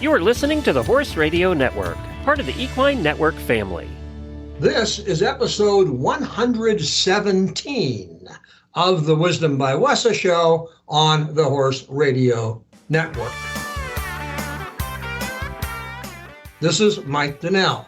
You are listening to the Horse Radio Network, part of the Equine Network family. This is episode 117 of the Wisdom by Wessa show on the Horse Radio Network. This is Mike Donnell.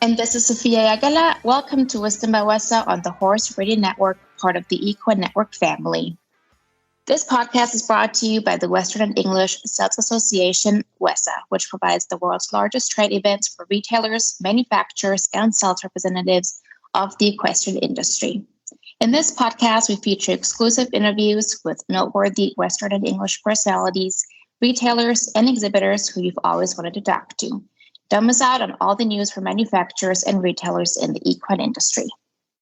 And this is Sophia Agala. Welcome to Wisdom by Wessa on the Horse Radio Network, part of the Equine Network family. This podcast is brought to you by the Western and English Sales Association, WESA, which provides the world's largest trade events for retailers, manufacturers, and sales representatives of the equestrian industry. In this podcast, we feature exclusive interviews with noteworthy Western and English personalities, retailers, and exhibitors who you've always wanted to talk to. Don't miss out on all the news for manufacturers and retailers in the equine industry.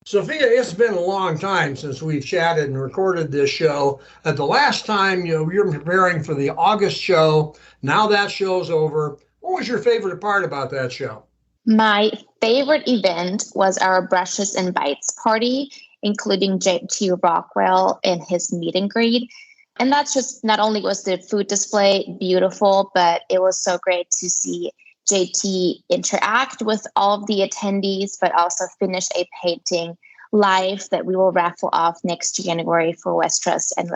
Sophia, it's been a long time since we've chatted and recorded this show. At the last time, we were preparing for the August show. Now that show's over. What was your favorite part about that show? My favorite event was our Brushes and Bites party, including JT Rockwell and his meet and greet. And that's just, not only was the food display beautiful, but it was so great to see JT interact with all of the attendees, but also finish a painting live that we will raffle off next January for Westras and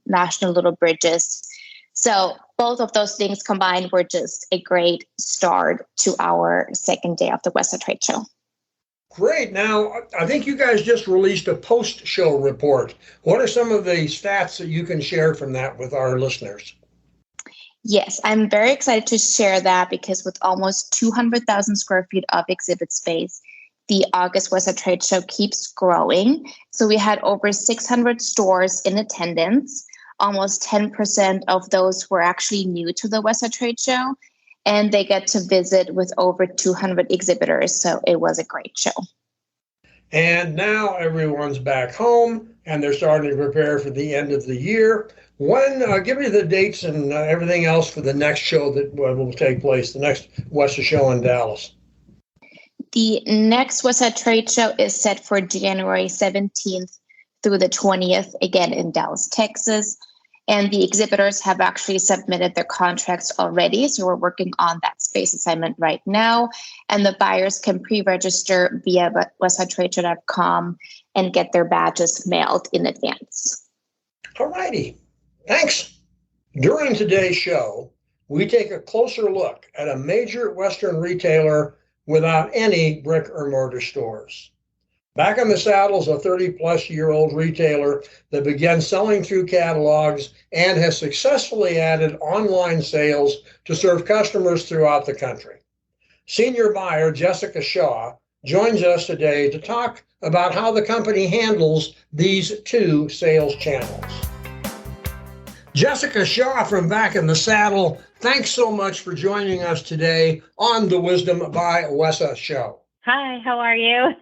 National Little Bridges. So both of those things combined were just a great start to our second day of the Wessa Trade Show. Great. Now, I think you guys just released a post-show report. What are some of the stats that you can share from that with our listeners? Yes, I'm very excited to share that because with almost 200,000 square feet of exhibit space, the August Wessa Trade Show keeps growing. So we had over 600 stores in attendance. Almost 10% of those were actually new to the Wessa Trade Show, and they get to visit with over 200 exhibitors. So it was a great show. And now everyone's back home and they're starting to prepare for the end of the year. When, give me the dates and everything else for the next show that will take place, the next Wessa show in Dallas. The next Wessa Trade Show is set for January 17th through the 20th, again in Dallas, Texas. And the exhibitors have actually submitted their contracts already. So we're working on that space assignment right now. And the buyers can pre-register via wessatradeshow.com and get their badges mailed in advance. All righty. Thanks. During today's show, we take a closer look at a major Western retailer without any brick or mortar stores. Back in the Saddle is a 30-plus-year-old retailer that began selling through catalogs and has successfully added online sales to serve customers throughout the country. Senior buyer Jessica Shaw joins us today to talk about how the company handles these two sales channels. Jessica Shaw from Back in the Saddle, thanks so much for joining us today on the Wisdom by Wessa show. Hi, how are you?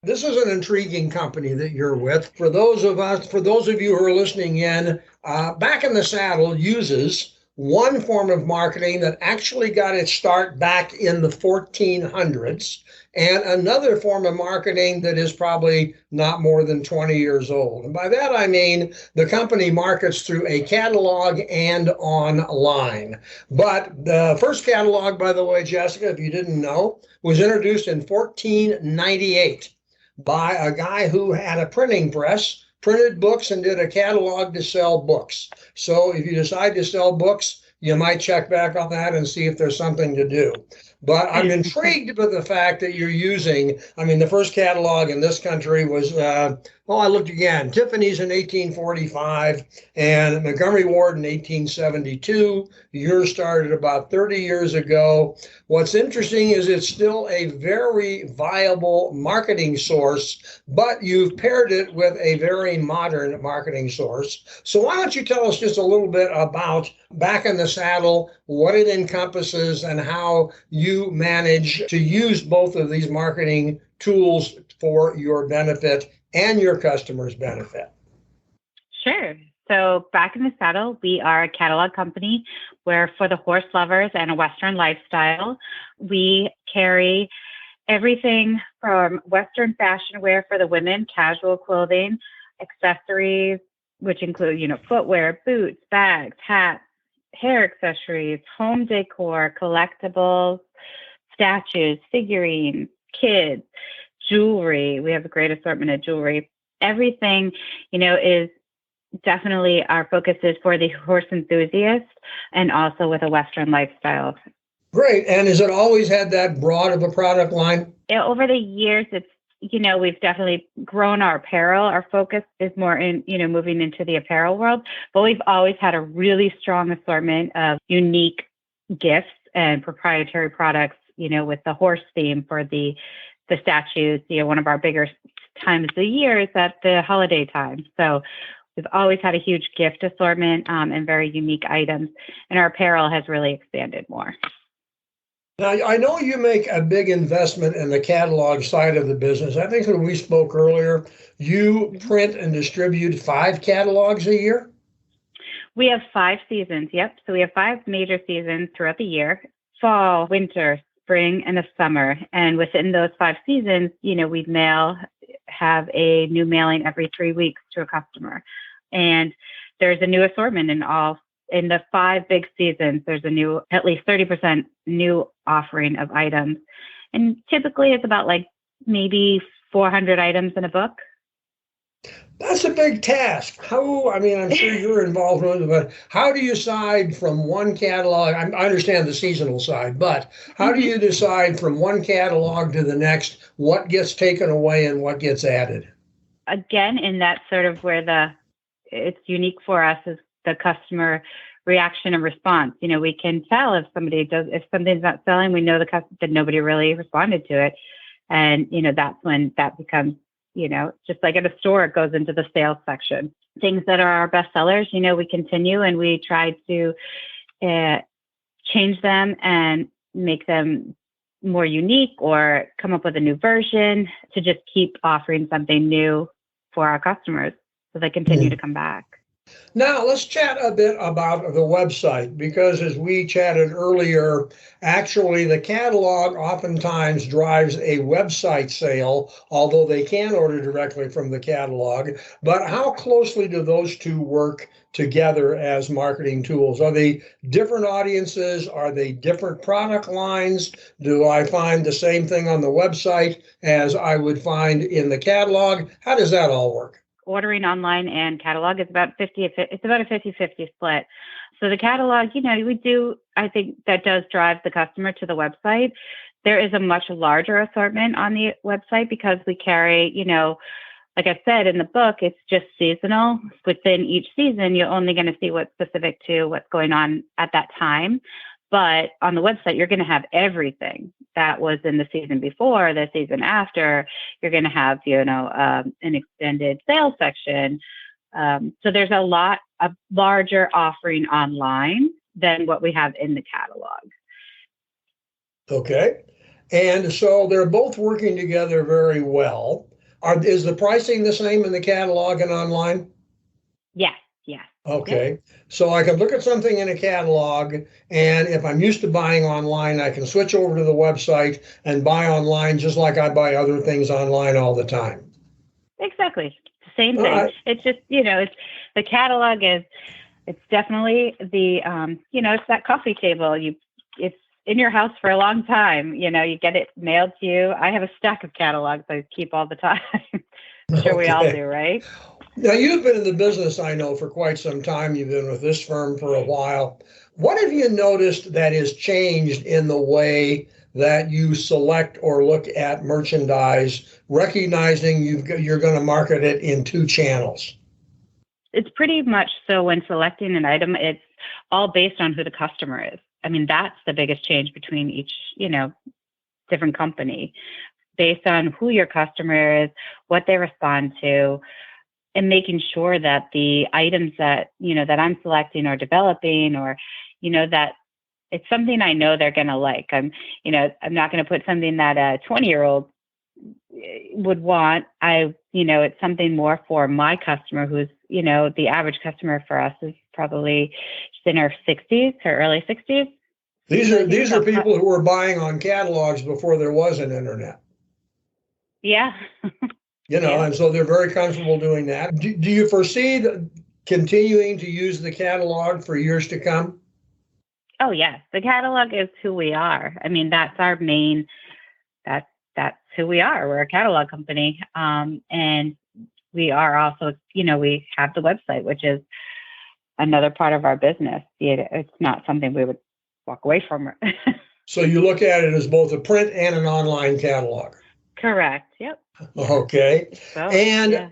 This is an intriguing company that you're with. For those of you who are listening in, Back in the Saddle uses one form of marketing that actually got its start back in the 1400s, and another form of marketing that is probably not more than 20 years old. And by that, I mean the company markets through a catalog and online. But the first catalog, by the way, Jessica, if you didn't know, was introduced in 1498 by a guy who had a printing press, printed books, and did a catalog to sell books. So if you decide to sell books, you might check back on that and see if there's something to do. But I'm intrigued by the fact that you're using, the first catalog in this country was, I looked again, Tiffany's in 1845 and Montgomery Ward in 1872. Yours started about 30 years ago. What's interesting is it's still a very viable marketing source, but you've paired it with a very modern marketing source. So why don't you tell us just a little bit about Back in the Saddle, what it encompasses, and how you manage to use both of these marketing tools for your benefit and your customers' benefit. Sure. So Back in the Saddle, we are a catalog company where for the horse lovers and a Western lifestyle, we carry everything from Western fashion wear for the women, casual clothing, accessories, which include, footwear, boots, bags, hats, hair accessories, home decor, collectibles, statues, figurines, kids, jewelry. We have a great assortment of jewelry. Everything, is definitely our focus is for the horse enthusiast and also with a Western lifestyle. Great. And has it always had that broad of a product line? Over the years, it's, we've definitely grown our apparel. Our focus is more in, moving into the apparel world, but we've always had a really strong assortment of unique gifts and proprietary products, with the horse theme for the statues. One of our bigger times of the year is at the holiday time. So we've always had a huge gift assortment and very unique items, and our apparel has really expanded more. Now, I know you make a big investment in the catalog side of the business. I think when we spoke earlier, you print and distribute 5 catalogs a year? We have 5 seasons, yep. So we have 5 major seasons throughout the year: fall, winter, spring, and the summer. And within those 5 seasons, we have a new mailing every 3 weeks to a customer. And there's a new assortment in the 5 big seasons. There's at least 30% new offering of items. And typically it's about maybe 400 items in a book. That's a big task. I'm sure you're involved with it, but how do you decide from one catalog? I understand the seasonal side, but how do you decide from one catalog to the next what gets taken away and what gets added? Again, in that sort of where it's unique for us is the customer reaction and response. We can tell if something's not selling, we know that nobody really responded to it. And, that's when that becomes, just like at a store, it goes into the sales section. Things that are our best sellers, we continue and we try to change them and make them more unique or come up with a new version to just keep offering something new for our customers so they continue to come back. Now, let's chat a bit about the website, because as we chatted earlier, actually the catalog oftentimes drives a website sale, although they can order directly from the catalog. But how closely do those two work together as marketing tools? Are they different audiences? Are they different product lines? Do I find the same thing on the website as I would find in the catalog? How does that all work? Ordering online and catalog is about a 50-50 split. So the catalog, I think that does drive the customer to the website. There is a much larger assortment on the website because we carry, like I said, in the book, it's just seasonal. Within each season, you're only going to see what's specific to what's going on at that time. But on the website, you're going to have everything that was in the season before, the season after. You're going to have, an extended sales section. So there's a larger offering online than what we have in the catalog. Okay. And so they're both working together very well. Is the pricing the same in the catalog and online? Yes. Okay. Yep. So I can look at something in a catalog, and if I'm used to buying online, I can switch over to the website and buy online just like I buy other things online all the time. Exactly. Same thing. It's just, it's the catalog it's definitely the, it's that coffee table. It's in your house for a long time. You get it mailed to you. I have a stack of catalogs I keep all the time. I'm sure we all do, right? Now, you've been in the business, I know, for quite some time. You've been with this firm for a while. What have you noticed that has changed in the way that you select or look at merchandise, recognizing you're going to market it in 2 channels? It's pretty much so when selecting an item, it's all based on who the customer is. I mean, that's the biggest change between each, different company, based on who your customer is, what they respond to, and making sure that the items that, that I'm selecting or developing or, that it's something I know they're going to like. I'm not going to put something that a 20-year-old would want. It's something more for my customer who's, the average customer for us is probably in her 60s, her early 60s. These are people who were buying on catalogs before there was an internet. Yeah. And so they're very comfortable doing that. Do you foresee continuing to use the catalog for years to come? Oh, yes. The catalog is who we are. I mean, that's our main, that's who we are. We're a catalog company. And we are also, we have the website, which is another part of our business. It's not something we would walk away from. So you look at it as both a print and an online catalog. Correct. Yep. Yeah. Okay. So, and yeah.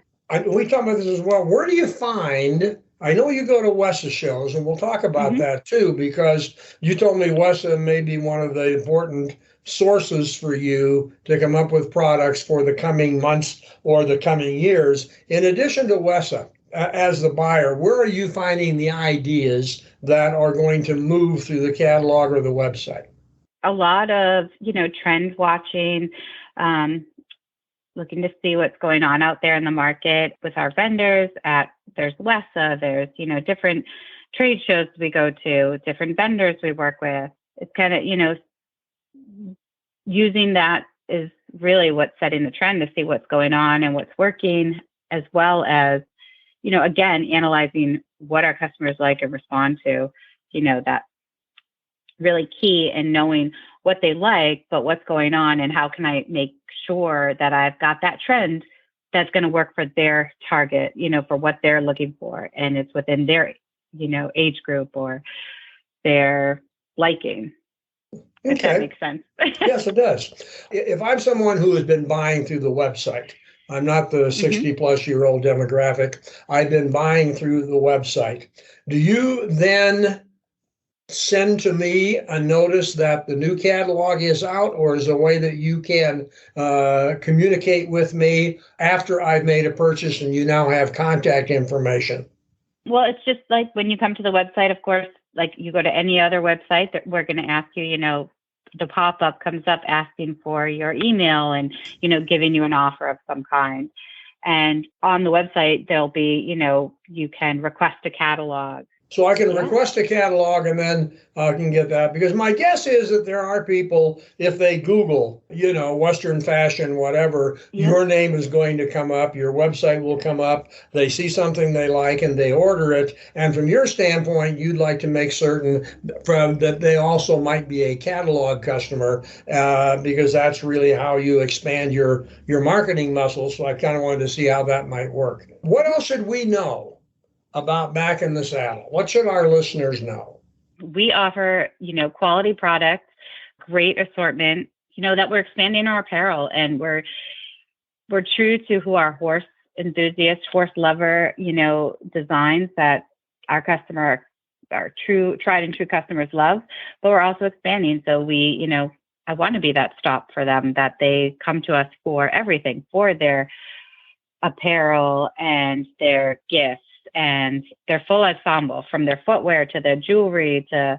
We talk about this as well. Where do you find, I know you go to WESA shows, and we'll talk about that too, because you told me WESA may be one of the important sources for you to come up with products for the coming months or the coming years. In addition to WESA, as the buyer, where are you finding the ideas that are going to move through the catalog or the website? A lot of, trend watching, looking to see what's going on out there in the market with our vendors. There's WESA, there's, different trade shows we go to, different vendors we work with. It's kind of, using that is really what's setting the trend to see what's going on and what's working, as well as, again, analyzing what our customers like and respond to, that's really key in knowing what they like, but what's going on and how can I make sure that I've got that trend that's going to work for their target, for what they're looking for. And it's within their, age group or their liking. Okay. If that makes sense. Yes, it does. If I'm someone who has been buying through the website, I'm not the 60 plus year old demographic. I've been buying through the website. Do you then send to me a notice that the new catalog is out, or is there a way that you can communicate with me after I've made a purchase and you now have contact information? Well, it's just like when you come to the website, of course, like you go to any other website, that we're going to ask you, the pop-up comes up asking for your email and, giving you an offer of some kind. And on the website, there'll be, you can request a catalog. So I can request a catalog and then can get that, because my guess is that there are people, if they Google, Western fashion, whatever, your name is going to come up, your website will come up, they see something they like and they order it. And from your standpoint, you'd like to make certain that they also might be a catalog customer, because that's really how you expand your marketing muscles. So I kind of wanted to see how that might work. What else should we know about Back in the Saddle? What should our listeners know? We offer, quality products, great assortment, that we're expanding our apparel, and we're true to who our horse enthusiast, horse lover, designs that our customer, our tried and true customers love, but we're also expanding. So we, I want to be that stop for them, that they come to us for everything, for their apparel and their gifts and their full ensemble, from their footwear to their jewelry to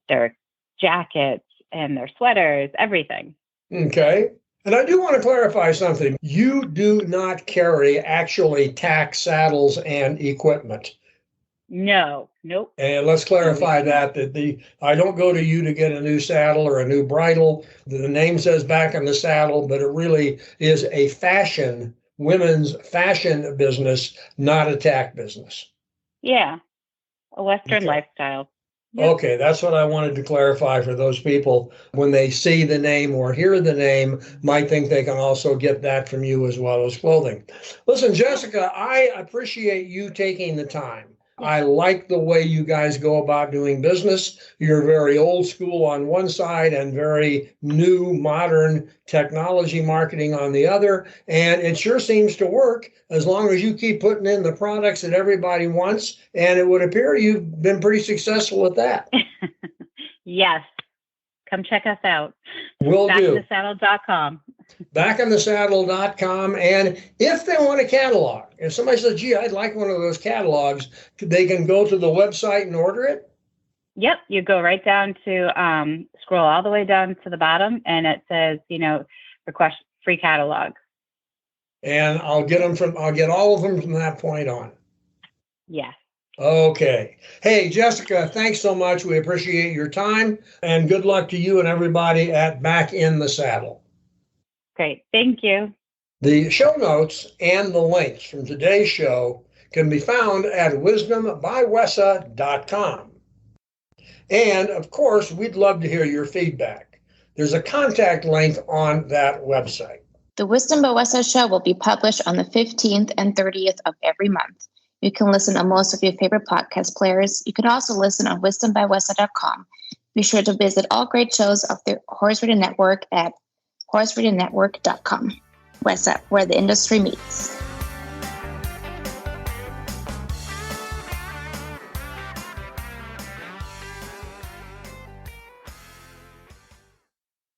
their jackets and their sweaters, everything. Okay. And I do want to clarify something. You do not carry actually tack saddles and equipment. No, nope. And let's clarify that I don't go to you to get a new saddle or a new bridle. The name says Back in the Saddle, but it really is a women's fashion business, not a tack business. Yeah, a Western lifestyle. Yep. Okay, that's what I wanted to clarify for those people when they see the name or hear the name, might think they can also get that from you as well as clothing. Listen, Jessica, I appreciate you taking the time. I like the way you guys go about doing business. You're very old school on one side and very new, modern technology marketing on the other. And it sure seems to work as long as you keep putting in the products that everybody wants. And it would appear you've been pretty successful at that. Yes. Come check us out. Will do. Backinthesaddle.com. Backinthesaddle.com. And if they want a catalog, if somebody says, gee, I'd like one of those catalogs, they can go to the website and order it? Yep. You go right down to, scroll all the way down to the bottom, and it says, request free catalog. And I'll get all of them from that point on. Yes. Okay. Hey, Jessica, thanks so much. We appreciate your time, and good luck to you and everybody at Back in the Saddle. Great. Thank you. The show notes and the links from today's show can be found at wisdombywesa.com. And of course, we'd love to hear your feedback. There's a contact link on that website. The Wisdom by Wessa show will be published on the 15th and 30th of every month. You can listen on most of your favorite podcast players. You can also listen on wisdombywessa.com. Be sure to visit all great shows of the Horse Radio Network at horseradionetwork.com. Wessa, where the industry meets.